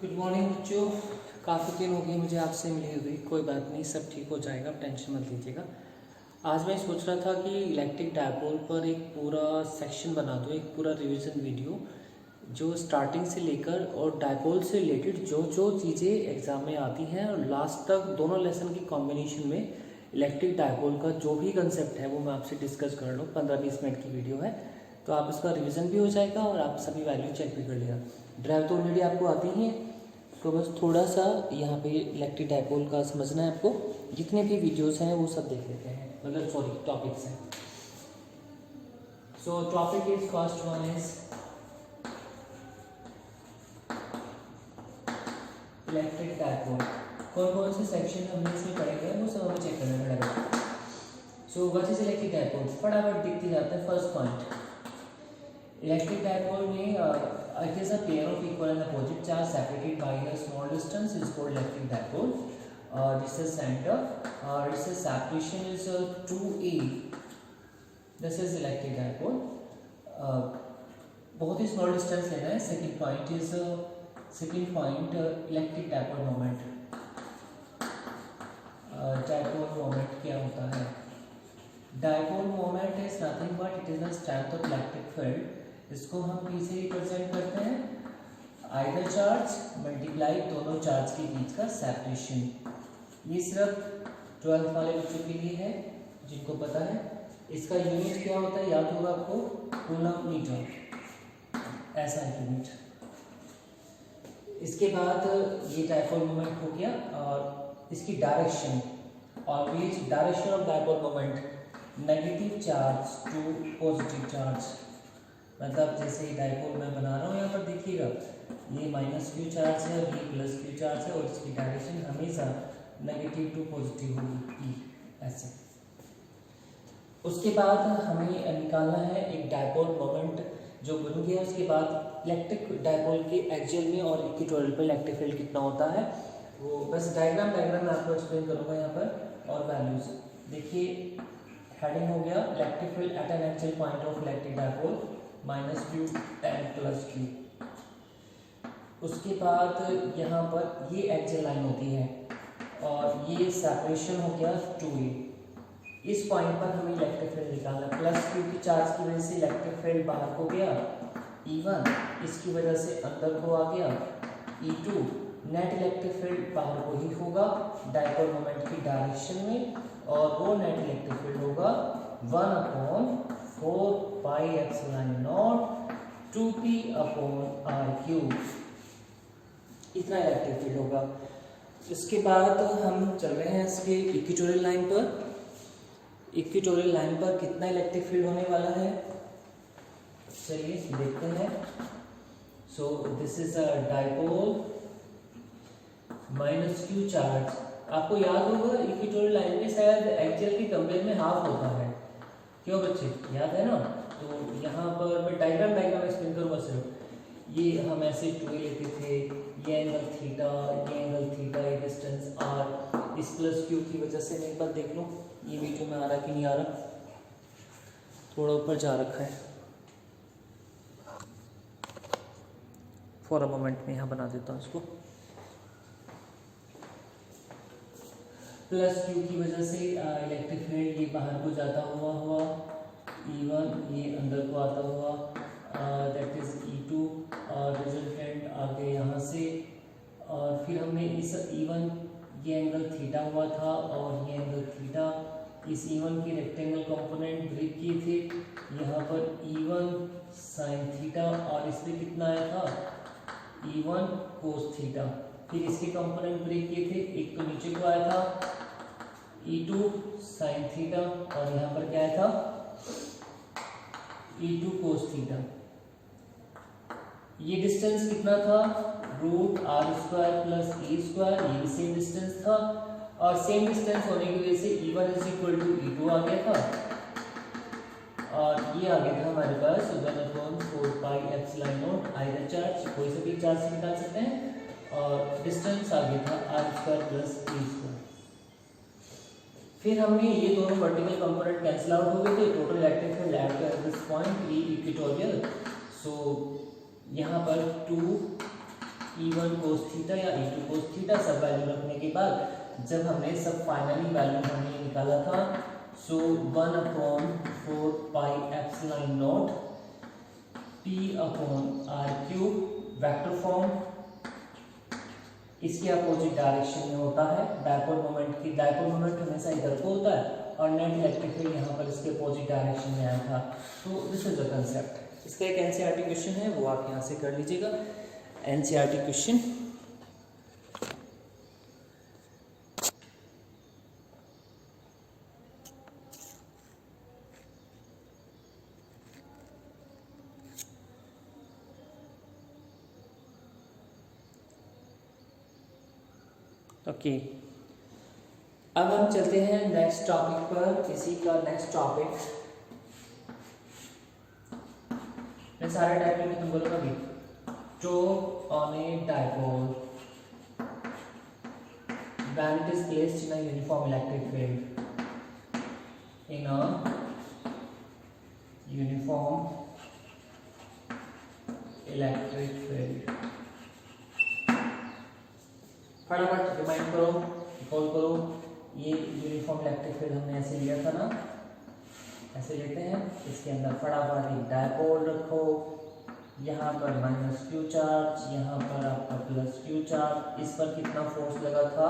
Good morning बच्चों। काफ़ी दिन हो गए मुझे आपसे मिली हुई। कोई बात नहीं, सब ठीक हो जाएगा, टेंशन मत लीजिएगा। आज मैं सोच रहा था कि इलेक्ट्रिक डायपोल पर एक पूरा सेक्शन बना दूँ, एक पूरा रिवीजन वीडियो जो स्टार्टिंग से लेकर और डायपोल से रिलेटेड जो जो चीज़ें एग्ज़ाम में आती हैं और लास्ट तक दोनों लेसन की कॉम्बिनेशन में इलेक्ट्रिक डायपोल का जो भी कंसेप्ट है वो मैं आपसे डिस्कस कर लूँ। 15-20 मिनट की वीडियो है, तो आप इसका रिवीजन भी हो जाएगा और आप सभी वैल्यू चेक भी कर लेगा। ड्राइव तो ऑलरेडी आपको आती ही है, तो बस थोड़ा सा यहाँ पे इलेक्ट्रिक डायपोल का समझना है आपको। जितने भी वीडियोस हैं वो सब देख लेते हैं, मतलब सॉरी टॉपिक्स हैं। सो topic is first one is electric dipole. कौन कौन से सेक्शन हमने इसमें पढ़े गए वो सब हमें चेक करना पड़ेगा। So what is electric dipole, फटाफट दिखते जाते हैं। फर्स्ट पॉइंट, इलेक्ट्रिक डायपोल में it is a pair of equal and opposite charge separated by a small distance is called electric dipole. This is center. Its separation is 2a. This is electric dipole. बहुत ही small distance लेना है. Second point electric dipole moment. Dipole moment क्या होता है? Dipole moment is nothing but it is the strength of electric field. इसको हम P से represent करते हैं आइदर चार्ज मल्टीप्लाई दोनों चार्ज के बीच का सेपरेशन। ये सिर्फ 12th वाले बच्चों के लिए है जिनको पता है। इसका यूनिट क्या होता है याद होगा आपको, कूलम मीटर, ऐसा यूनिट। इसके बाद ये डायपोल मोमेंट हो गया और इसकी direction, always direction of dipole moment negative charge to positive charge. मतलब जैसे डायपोल मैं बना रहा हूँ यहाँ पर देखिएगा, ये माइनस क्यू चार्ज है और ये प्लस क्यू चार्ज है और इसकी डायरेक्शन हमेशा नेगेटिव टू पॉजिटिव होगी, ऐसे। उसके बाद हमें निकालना है एक डायपोल मोमेंट जो बन गया। उसके बाद इलेक्ट्रिक डायपोल के एक्सियल में और इक्वेटोरियल पर इलेक्ट्रिक फील्ड कितना होता है वो बस डायग्राम मैं आपको एक्सप्लेन करूँगा यहाँ पर। और वैल्यूज देखिए, हेडिंग हो गया electric field eight N axial point of electric dipole minus Q and plus Q. उसके बाद यहाँ पर ये एक्सियल लाइन होती है और ये सेपरेशन हो गया 2a। इस पॉइंट पर हमें इलेक्ट्रिक फील्ड निकालना है। प्लस क्यू की चार्ज की वजह से इलेक्ट्रिक फील्ड बाहर हो गया E1, इसकी वजह से अंदर को आ गया E2। नेट इलेक्ट्रिक फील्ड बाहर को ही होगा डायपोल मोमेंट की डायरेक्शन में, और वो नेट इलेक्ट्रिक फील्ड होगा 1/4 pi epsilon not 2p upon r3। इतना इलेक्ट्रिक फील्ड होगा। इसके बाद हम चल रहे हैं इसके इक्वेटोरियल लाइन पर। इक्वेटोरियल लाइन पर कितना इलेक्ट्रिक फील्ड होने वाला है, चलिए देखते हैं। So this is a dipole minus q charge. आपको याद होगा इक्वेटोरियल लाइन में शायद एक्सियल के कंपेयर में हाफ होता है, क्यों बच्चे, याद है ना? तो यहाँ पर मैं डायग्राम एक्सप्लेन करूँगा सिर्फ। ये हम ऐसे 2a लेते थे, ये एंगल थीटा, ये एंगल थीटा, ये डिस्टेंस r। इस प्लस क्यू की वजह से मैं एक बार देख लूँ ये वीडियो में आ रहा कि नहीं आ रहा, थोड़ा ऊपर जा रखा है। फॉर अ मोमेंट में यहाँ बना देता हूँ इसको। प्लस क्यू की वजह से इलेक्ट्रिक फील्ड ये बाहर को जाता हुआ E1, ये अंदर को आता हुआ दैट इज E2 और रिजल्टेंट आगे यहाँ से। और फिर हमने इस E1, ये एंगल थीटा हुआ था और ये एंगल थीटा, इस E1 की रेक्टेंगल कंपोनेंट ब्रेक किए थे यहाँ पर E1 साइन थीटा, और इस पर कितना आया था E1 कोस थीटा। फिर इसके कंपोनेंट ब्रेक किए थे, एक तो नीचे को आया था E2 साइन थीटा और यहाँ पर क्या आया था E2 कोस थीटा। ये डिस्टेंस कितना था √r² प्लस a², ये भी सेम डिस्टेंस था और सेम डिस्टेंस होने की वजह से E1 is equal to E2 आ गया था और ये आ गया था हमारे पास 1/4 pi epsilon not either charge, कोई से भी चार्ज से निकाल सकते हैं, और डिस्टेंस आ गया था r² प्लस a²। फिर हमने ये दोनों वर्टिकल कंपोनेंट कैंसिल आउट हो गए थे। Total electric field at this point E equatorial. So यहाँ पर 2 E1 cos थीटा या E2 cos थीटा सब वैल्यू रखने के बाद जब हमने सब फाइनली वैल्यू हमने निकाला था, सो 1/4 pi epsilon not P/r³ vector form, इसके अपोजिट डायरेक्शन में होता है। डायपोल मोमेंट हमेशा इधर को होता है और नेट इलेक्ट्रिक फील्ड यहाँ पर इसके अपोजिट डायरेक्शन में आया था। तो दिस इज द कंसेप्ट। इसका एक एनसीईआरटी क्वेश्चन है, वो आप यहाँ से कर लीजिएगा। एनसीईआरटी क्वेश्चन, ओके अब हम चलते हैं नेक्स्ट टॉपिक पर। इसी का नेक्स्ट टॉपिक मैं सारे टाइप में तुम बोलोगा भी। Torque on a dipole when it is placed in a uniform electric field, in a uniform electric field। फटाफट रिमाइंड करो, रिकॉल करो। ये यूनिफॉर्म इलेक्ट्रिक फील्ड हमने ऐसे लिया था ना, ऐसे लेते हैं। इसके अंदर फटाफट एक डायपोल रखो, यहाँ पर -q चार्ज, यहाँ पर आपका +q चार्ज। इस पर कितना फोर्स लगा था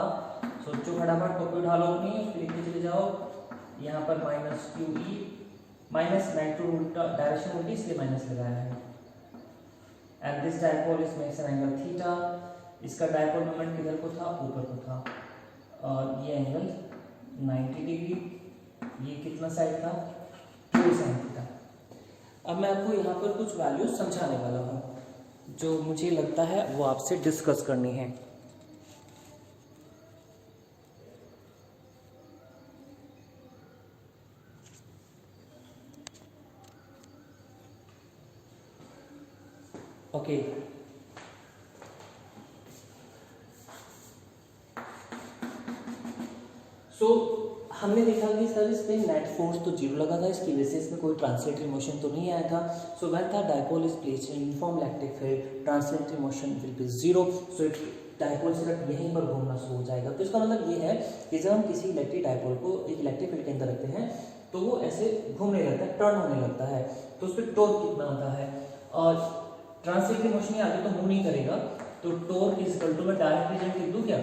सोचो फटाफट, कॉपी उठा लो अपनी, उसको लिखते चले जाओ। यहाँ पर -qe, माइनस मैग्नीट्यूड उल्टा, डायरेक्शन उल्टी इसलिए माइनस लगाया है। And this dipole is makes an angle theta. इसका डायपोल मोमेंट किधर को था, ऊपर को था, और ये एंगल 90 डिग्री। ये कितना साइड था, 2 sin थीटा। अब मैं आपको यहाँ पर कुछ वैल्यू समझाने वाला हूँ जो मुझे लगता है वो आपसे डिस्कस करनी है। ओके सो हमने देखा कि सर इस पे नेट फोर्स तो 0 लगा था, इसकी वजह से इसमें कोई ट्रांसलेटरी मोशन तो नहीं आया था। So when the dipole is placed in uniform electric field, translatory motion will be 0। So it dipole सिर्फ यहीं पर घूमना शुरू हो जाएगा। तो इसका मतलब ये है कि जब हम किसी इलेक्ट्रिक डायपोल को एक इलेक्ट्रिक फील्ड के अंदर रखते हैं तो वो ऐसे घूमने लगता है, टर्न होने लगता है। तो उस पर टॉर्क कितना आता है, और ट्रांसलेटरी मोशन आगे तो मूव नहीं करेगा, तो टॉर्क इज इक्वल टू, मैं डायरेक्ट रिजल्ट लिख दूँ क्या,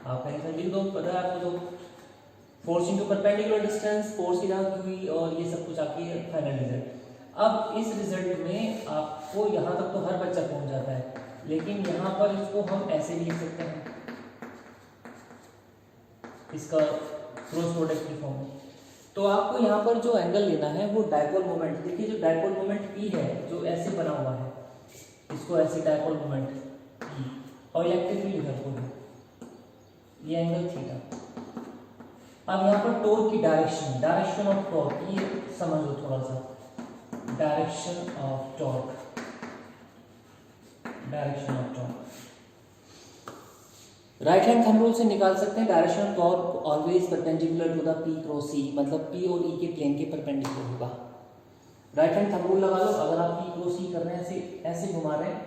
आप कहीं से लिख दो, पता है आपको। तो force into perpendicular distance, force की जगह हुई, और ये सब कुछ आपकी फाइनल रिजल्ट। अब इस रिजल्ट में आपको यहाँ तक तो हर बच्चा पहुँच जाता है, लेकिन यहाँ पर इसको हम ऐसे भी लिख सकते हैं, इसका क्रॉस प्रोडक्ट की फॉर्म में। तो आपको यहाँ पर जो एंगल लेना है वो डायपोल मोमेंट, देखिए जो डायपोल मोमेंट P है जो ऐसे बना हुआ है, इसको ऐसे डायपोल मोमेंट P, और इलेक्ट्रिक फील्ड इधर को है, ये एंगल थीटा। अब यहाँ पर टॉर्क की डायरेक्शन ऑफ टॉर्क, ये समझ लो थोड़ा सा, direction of torque. Right hand thumb rule से निकाल सकते हैं direction of torque always perpendicular to the P cross E, मतलब P और E के प्लेन के परपेंडिकुलर होगा। राइट हैंड थंब रूल लगा लो, अगर आप P क्रॉस E कर रहे हैं, ऐसे घुमा रहे हैं,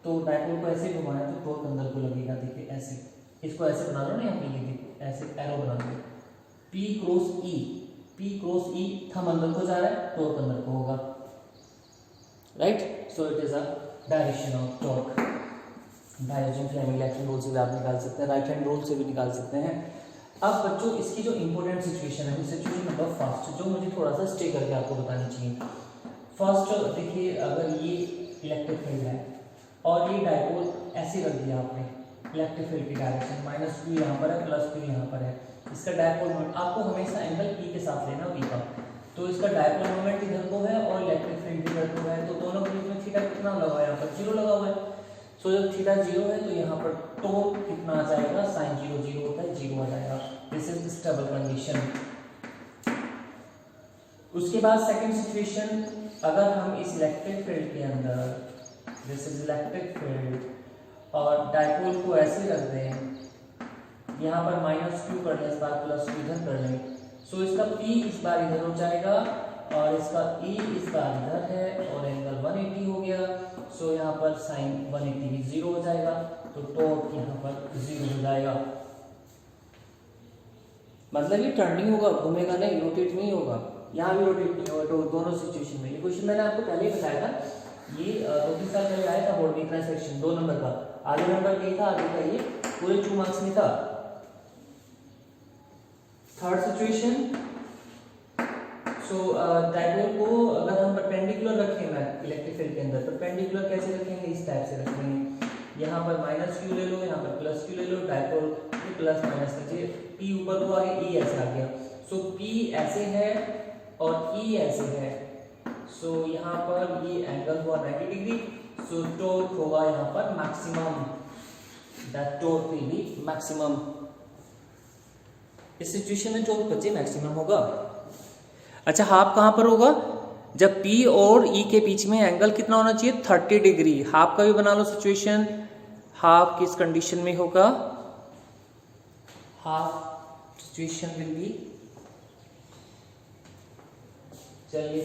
तो डायपोल को ऐसे घुमा रहे हैं तो टॉर्क अंदर को लगेगा। देखिए ऐसे, इसको ऐसे बना लो ना, यहाँ पे ये देखो ऐसे एरो बना दो, P क्रॉस E, थंब अंदर को जा रहा है, टॉर्क अंदर को होगा। Right, so it is a direction of torque. Direction Fleming electric rule से भी आप निकाल सकते हैं, राइट हैंड रूल से भी निकाल सकते हैं। अब बच्चों इसकी जो इंपॉर्टेंट सिचुएशन है, सिचुएशन नंबर फर्स्ट, जो मुझे थोड़ा सा स्टे करके आपको बतानी चाहिए। फर्स्ट देखिए, अगर ये इलेक्ट्रिक फील्ड है और ये डायपोल ऐसे रख दिया आपने, इलेक्ट्रिक फील्ड की डायरेक्शन -q यहाँ पर है, +q यहाँ पर है, इसका डायपोल मोमेंट आपको हमेशा एंगल P के साथ लेना V का। तो इसका डायपोल मोमेंट इधर को है और इलेक्ट्रिक फील्ड इधर को है, तो दोनों के बीच में थीटा कितना लगा है, यहाँ पर 0 लगा हुआ है। सो जब थीटा 0 है तो यहाँ पर टॉर्क कितना आ जाएगा, sin 0 0 होता है, 0 आ जाएगा। This is stable condition. उसके बाद सेकंड सिचुएशन, अगर हम इस इलेक्ट्रिक फील्ड के अंदर, दिस इज इलेक्ट्रिक फील्ड, और डायपोल को ऐसे रख दें, यहाँ पर -q कर लें, इस बार +q इधर कर लें, सो इसका P इस बार इधर हो जाएगा और इसका ई इसका इधर है और एंगल 180 हो गया। सो यहाँ पर साइन 180 भी 0 हो जाएगा, तो टॉर्क यहाँ पर 0 हो जाएगा। मतलब ये टर्निंग होगा, घूमेगा नहीं, रोटेट नहीं होगा, यहाँ भी रोटेट नहीं होगा। तो दोनों सिचुएशन में ये क्वेश्चन मैंने आपको पहले ही बताया था, ये 2-3 साल पहले आया था बोर्ड में, इतना सेक्शन 2 नंबर का, आधे नंबर नहीं था, आगे का ये पूरे 2 मार्क्स में था। थर्ड सिचुएशन, सो डायपोल को अगर हम परपेंडिकुलर रखें इलेक्ट्रिक फील्ड के अंदर, परपेंडिकुलर कैसे रखेंगे, इस टाइप से रखेंगे। यहाँ पर माइनस क्यू ले लो, यहाँ पर प्लस क्यू ले लो, डायपोल प्लस माइनस कीजिए, पी ऊपर तो आ गया, ई ऐसे आ गया। सो पी ऐसे है और ई ऐसे है। सो यहाँ पर ये एंगल हुआ 90 डिग्री। सो टॉर्क होगा यहाँ पर maximum, that torque will be maximum. इस सिचुएशन में टॉर्क बच्चे मैक्सिमम होगा। अच्छा, हाफ कहाँ पर होगा, जब P और E के बीच में एंगल कितना होना चाहिए, 30 डिग्री। हाफ का भी बना लो सिचुएशन, हाफ किस कंडीशन में होगा, हाफ सिचुएशन विल बी, चलिए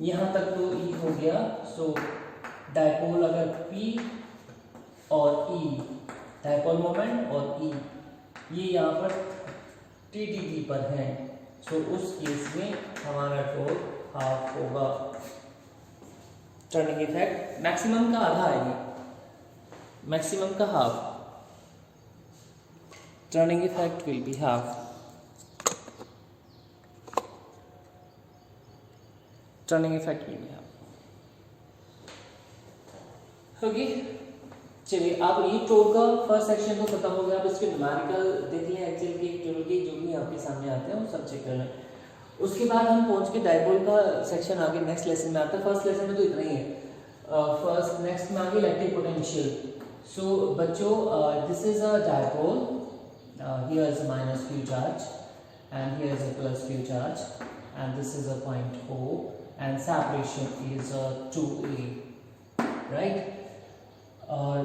यहां तक तो E हो गया। सो डायपोल अगर P और E, डायपोल मोमेंट और E ये यहाँ पर 30 डिग्री पर है, सो उस केस में हमारा टॉर्क हाफ होगा। टर्निंग इफेक्ट मैक्सिमम का आधा आएगा, मैक्सिमम का half, turning effect will be half, turning effect will be half. Okay, चलिए अब ये टॉर्क का फर्स्ट सेक्शन तो खत्म हो गया। अब इसके न्यूमेरिकल देख लें, एक्चुअल के, ट्यूल के, जो भी आपके सामने आते हैं वो सब चेक कर लें। उसके बाद हम पहुंच के डायपोल का सेक्शन आगे नेक्स्ट लेसन में आता है। फर्स्ट लेसन में तो इतना ही है। फर्स्ट नेक्स्ट में आगे इलेक्ट्रिक पोटेंशियल। सो बच्चों, this is a dipole, here is a minus q charge and here is a plus q charge and this is a point O and separation is 2a, right. और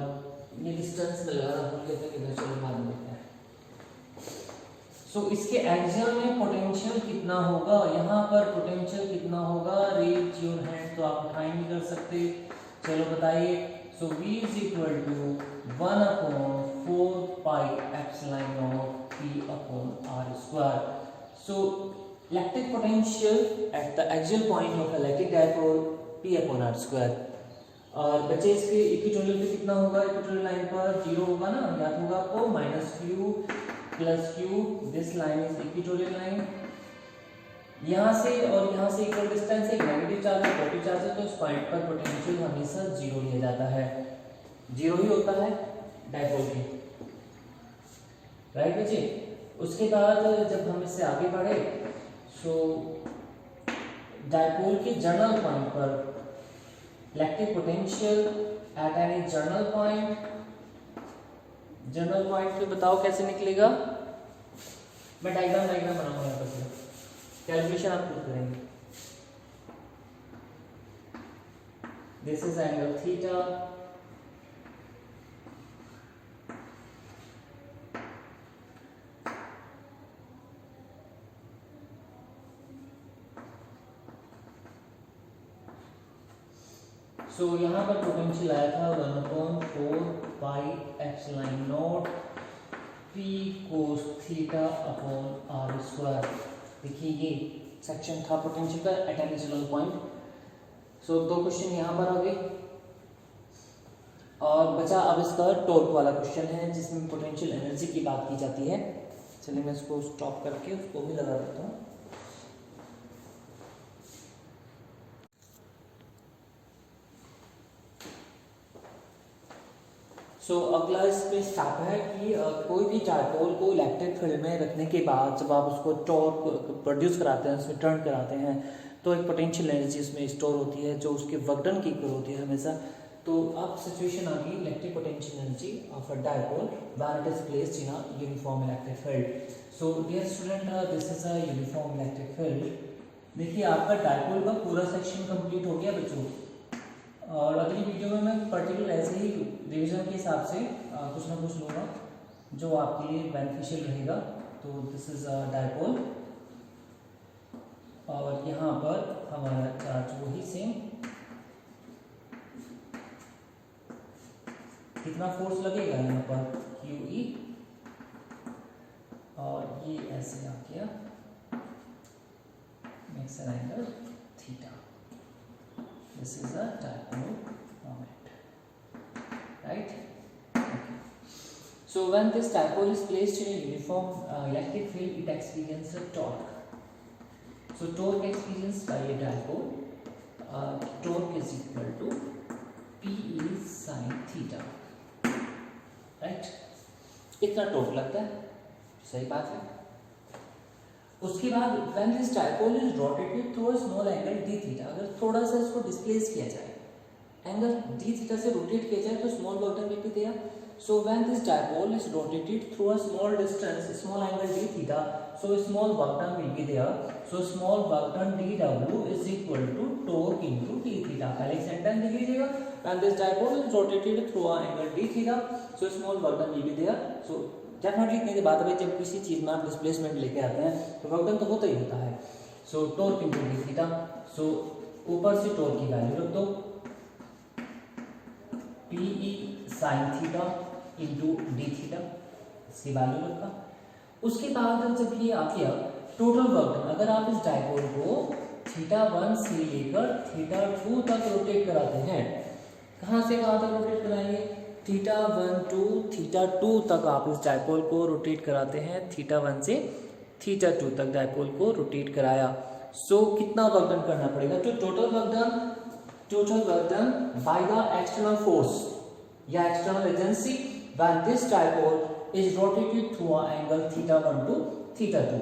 ये distance में लगा भूल गए थे, किधर, चलो बाद में देखते हैं। सो इसके एक्सियल में पोटेंशियल कितना होगा, यहाँ पर पोटेंशियल कितना होगा, रेज योर हैंड, तो आप उठाई नहीं कर सकते, चलो बताइए। So V is equal to 1/4 pi epsilon not P upon R square. So electric potential at the axial point of electric dipole P upon R square. और बच्चे इसके इक्विटोरियल पे कितना होगा, इक्विटोरियल लाइन पर 0 होगा ना, याद होगा आपको, minus Q plus Q, this line is equatorial line. यहाँ से और यहाँ से इक्वल डिस्टेंस है, नेगेटिव चार्ज है, पॉजिटिव चार्ज है, तो इस पॉइंट पर पोटेंशियल हमेशा 0 लिया जाता है, 0 ही होता है डायपोल के, राइट बच्चे। उसके बाद जब हम इससे आगे बढ़े, सो डायपोल के जर्नल पॉइंट पर electric potential at any general point, general point पे बताओ कैसे निकलेगा। मैं डायग्राम बनाऊंगा यहाँ पर, कैलकुलेशन आप खुद करेंगे। दिस इज एंगल थीटा, सो यहाँ पर पोटेंशियल आया था 1/4 pi epsilon not P cos theta upon R square. देखिए ये सेक्शन था पोटेंशियल का at any general point. So 2 question यहाँ पर आ गए और बचा अब इसका टॉर्क वाला क्वेश्चन है, जिसमें पोटेंशियल एनर्जी की बात की जाती है। चलिए मैं इसको स्टॉप करके उसको भी लगा देता हूँ। सो अगला इसमें स्टेप है कि कोई भी डायपोल को इलेक्ट्रिक फील्ड में रखने के बाद जब आप उसको टॉर्क प्रोड्यूस कराते हैं, उसमें टर्न कराते हैं, तो एक पोटेंशियल एनर्जी उसमें स्टोर होती है जो उसके वर्क डन की इक्वल होती है हमेशा। तो अब सिचुएशन आ गई electric potential energy of a dipole when it is placed in a uniform electric field. So dear student, this is a uniform electric field. देखिए आपका डायपोल का पूरा सेक्शन कंप्लीट हो गया बच्चों, और अगली वीडियो में मैं पर्टिकुलर ऐसे ही रिवीजन के हिसाब से कुछ ना कुछ लूँगा जो आपके लिए बेनिफिशियल रहेगा। तो दिस इज अ डायपोल और यहाँ पर हमारा चार्ज वही सेम, कितना फोर्स लगेगा यहाँ पर QE, और ये ऐसे आ गया, makes an angle theta. This is a dipole moment, right? Okay. So when this dipole is placed in a uniform electric field, it experiences a torque. So torque experienced by a dipole, torque is equal to PE sin theta, right? इतना torque लगता है, सही बात है। उसके बाद when this dipole is rotated through a small angle d theta, अगर थोड़ा सा इसको डिस्प्लेस किया जाए, एंगल d theta से रोटेट किया जाए, तो small work done will be there. So when this dipole is rotated through a small distance, small angle d theta, so small work done will be there. So small work done dW is equal to torque into d theta. पहले एक sentence लिख लीजिएगा, when this dipole is rotated through a angle d theta, so small work done will be there. So definitely इतनी सी बात है भाई, जब किसी चीज़ में आप डिस्प्लेसमेंट लेके आते हैं तो वर्क डन तो होता ही होता है। So torque into d theta, so ऊपर से टॉर्क की वैल्यू रख दो, PE sin theta into d theta, इसकी वैल्यू रखा। उसके बाद जब ये आ गया टोटल वर्क डन, अगर आप इस डायपोल को θ1 से लेकर θ2 तक रोटेट कराते हैं, कहाँ से कहाँ तक रोटेट कराएंगे, θ1 to θ2 तक आप इस डायपोल को रोटेट कराते हैं, θ1 से θ2 तक डायपोल को रोटेट कराया। सो कितना वर्क डन करना पड़ेगा, तो total work done by the external force या external agency when this dipole is rotated through a angle θ1 to θ2।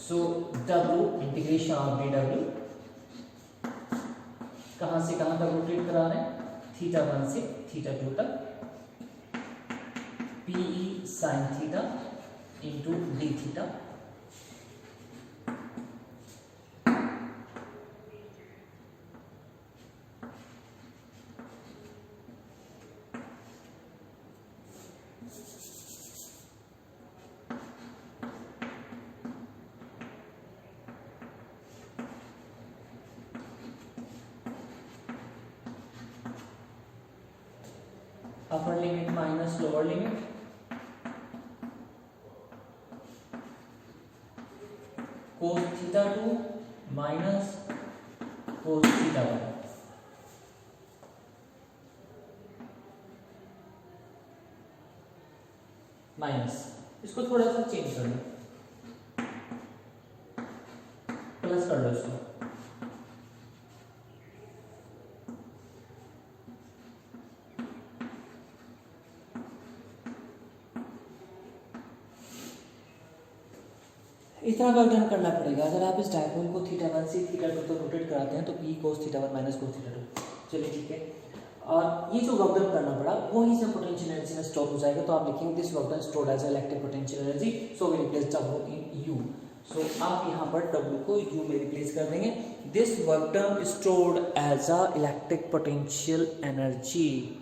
So W integration of dW, कहाँ से कहाँ तक रोटेट करा रहे हैं, θ1 से θ2 तक, PE sin theta into d theta, upper limit minus lower limit, cos θ2 minus cos θ1, minus, इसको थोड़ा सा चेंज कर लो, प्लस कर लो इसको, इतना वर्क डन करना पड़ेगा। अगर आप इस डायपोल को θ1 से θ2 तक रोटेट कराते हैं तो P cos θ1 माइनस cos θ2, चलिए ठीक है। और ये जो वर्क डन करना पड़ा वही से पोटेंशियल एनर्जी में स्टोर हो जाएगा, तो आप लिखेंगे this work done stored as electric potential energy, so we replace W in U। सो आप यहाँ पर W को U में रिप्लेस कर देंगे, this work done stored as a electric potential energy,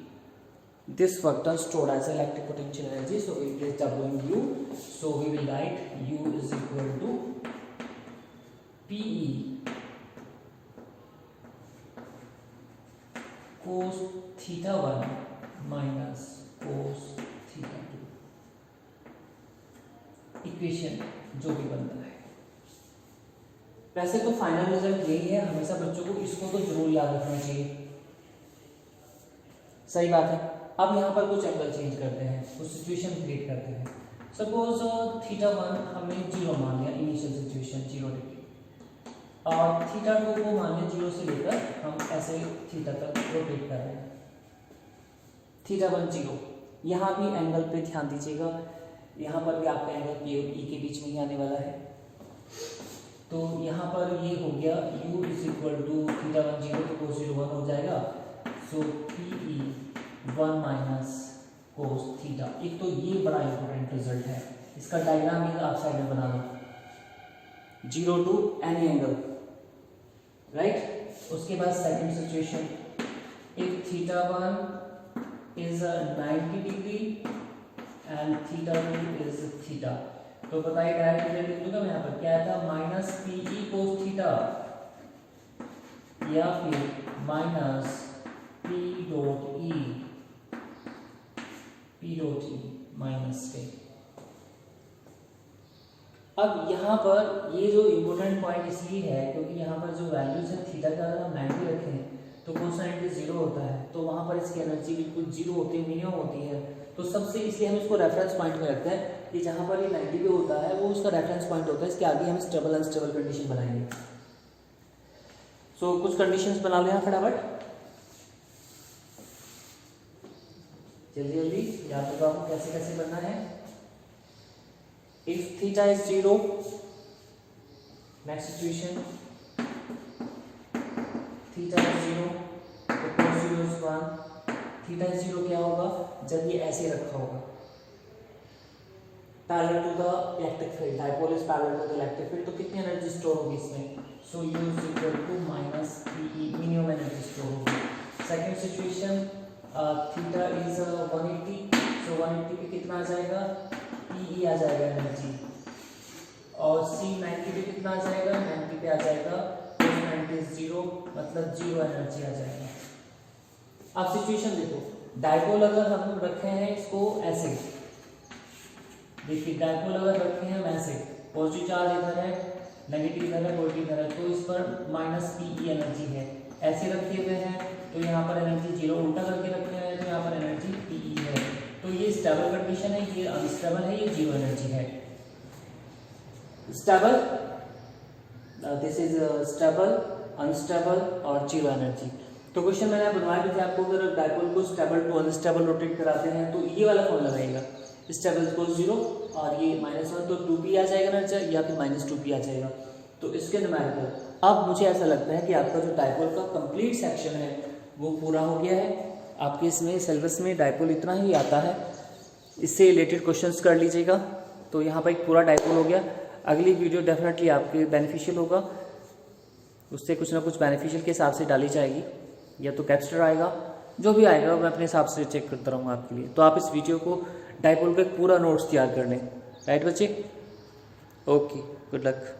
this work done stored as electric potential energy, so we replace W in U, so we will write U is equal to PE cos θ1 minus cos θ2, equation जो भी बनता है। वैसे तो final result यही है, हमेशा बच्चों को इसको तो जरूर याद रखना चाहिए, सही बात है। अब यहाँ पर कुछ एंगल चेंज करते हैं, कुछ सिचुएशन क्रिएट करते हैं। सपोज θ1 हमने 0 मान लिया, इनिशियल सिचुएशन 0 डिग्री, और θ2 को मान लिया 0 से लेकर हम ऐसे θ तक रोटेट कर रहे हैं, θ1 0। यहाँ भी एंगल पे ध्यान दीजिएगा, यहाँ पर भी आपका एंगल P और E के बीच में ही आने वाला है, तो यहाँ पर ये हो गया U इज इक्वल टू θ1 0 तो cos 0 1 हो जाएगा, सो PE 1 माइनस कोस थीटा। एक तो ये बड़ा इंपॉर्टेंट रिजल्ट है, इसका डायग्राम भी आप साइड में बना दो, 0 टू एनी एंगल, राइट। उसके बाद second situation, if θ1 is 90 degree and θ2 is theta, तो बताइए डायरेक्ट रिजल्ट लिख दूंगा मैं यहाँ पर, क्या था, माइनस PE कोस थीटा या फिर minus P dot E minus के। अब यहाँ पर ये जो इम्पोर्टेंट पॉइंट इसलिए है क्योंकि यहाँ पर जो वैल्यूज है थीटा का अगर हम 90 रखें तो कोसाइन 0 होता है, तो वहाँ पर इसकी एनर्जी बिल्कुल 0 होती है, मिनिमम होती है। तो सबसे इसलिए हम इसको रेफरेंस पॉइंट में रखते हैं कि जहाँ पर ये 90 पे होता है वो उसका रेफरेंस पॉइंट होता है। इसके आगे हम स्टेबल अनस्टेबल कंडीशन बनाएंगे। सो कुछ कंडीशंस बना लो यहाँ फटाफट, जल्दी जल्दी याद होगा आपको कैसे कैसे बनना है। If theta is 0, next situation, theta is 0, तो cos 0 is 1, theta is 0 क्या होगा जब ये ऐसे रखा होगा parallel to the electric field, dipole is parallel to the electric field, तो कितनी एनर्जी स्टोर होगी इसमें, so U is equal to minus p, minimum energy store होगी। Second situation, theta is 180, so 180 पे कितना आ जाएगा, ई आ जाएगा एनर्जी, और सी 90 पे कितना आ जाएगा, 90 पे आ जाएगा 90 0, मतलब 0 एनर्जी आ जाएगा। अब सिचुएशन देखो, डाइपोल अगर हम रखे हैं इसको ऐसे, देखिए डाइपोल अगर रखे हैं हम ऐसे, पॉजिटिव चार्ज इधर है, नेगेटिव इधर है, पॉजिटिव इधर है, तो इस पर माइनस पी एनर्जी है। ऐसे रखे हुए हैं तो यहाँ पर एनर्जी 0, उल्टा करके रखे हुए हैं तो यहाँ पर एनर्जी पी है। तो ये स्टेबल कंडीशन है, ये अनस्टेबल है, ये 0 एनर्जी है। Stable, this is stable, unstable और 0 एनर्जी। तो क्वेश्चन मैंने बनवाया भी था आपको, अगर डाइपोल को स्टेबल टू अनस्टेबल रोटेट कराते हैं तो ये वाला फॉर्मूला रहेगा, स्टेबल को 0 और ये -1, तो 2p आ जाएगा एनर्जी या फिर -2p आ जाएगा। तो इसके न्यूमेरिकल, अब मुझे ऐसा लगता है कि आपका जो डाइपोल का कंप्लीट सेक्शन है वो पूरा हो गया है। आपके इसमें सिलेबस में डाइपोल इतना ही आता है, इससे रिलेटेड क्वेश्चंस कर लीजिएगा। तो यहाँ पर एक पूरा डाइपोल हो गया। अगली वीडियो डेफिनेटली आपके बेनिफिशियल होगा, उससे कुछ ना कुछ बेनिफिशियल के हिसाब से डाली जाएगी, या तो कैप्स्टर आएगा, जो भी आएगा मैं अपने हिसाब से चेक करता रहूँगा आपके लिए। तो आप इस वीडियो को डाइपोल का पूरा नोट्स तैयार कर लें, राइट बच्चे? Okay, good luck.